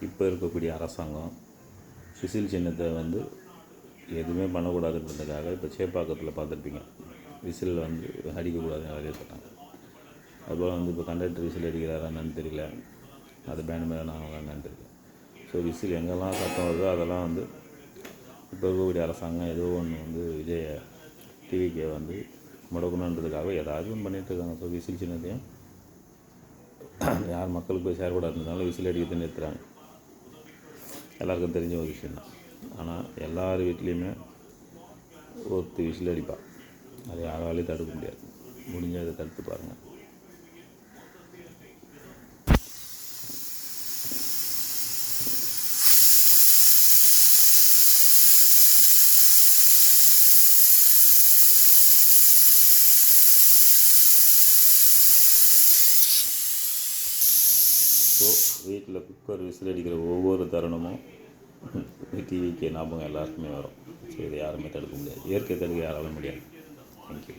இப்போ இருக்கக்கூடிய அரசாங்கம் விசில் சின்னத்தை வந்து எதுவுமே பண்ணக்கூடாதுன்றதுக்காக இப்போ சேப்பாக்கத்தில் பார்த்துருப்பீங்க, விசில் வந்து அடிக்கக்கூடாதுன்னு அறிவித்தாங்க. அதுபோல் வந்து இப்போ கண்டக்டர் விசில் அடிக்கிறாரா என்னன்னு தெரியல, அது பேன் பண்ணாங்களா என்னன்னு தெரியல. ஸோ விசில் எங்கெல்லாம் சத்தம் வருதோ அதெல்லாம் வந்து இப்போ இருக்கக்கூடிய அரசாங்கம் ஏதோ ஒன்று வந்து விஜய டிவிக்கே வந்து முடக்கணுன்றதுக்காக ஏதாவது ஒன்று பண்ணிகிட்ருக்காங்க. ஸோ விசில் சின்னத்தையும் யார் மக்களுக்கு போய் சேரக்கூடாதுனால விசில் அடிக்கிறது நிறுத்துறாங்க. எல்லாருக்கும் தெரிஞ்ச ஒரு விஷயந்தான். ஆனால் எல்லார் வீட்லேயுமே ஒருத்தி விசில் அடிப்பா, அதை யாராலையும் தடுக்க முடியாது. முடிஞ்சால் அதை தடுத்து பாருங்கள். ஸோ வீட்டில் குக்கர் விசில் அடிக்கிற ஒவ்வொரு தருணமும் டிவிக்கு ஞாபகம் எல்லாருக்குமே வரும். ஸோ இதை யாருமே தடுக்க முடியாது, இயற்கை தடுக்க யாராலும் முடியாது. தேங்க்யூ.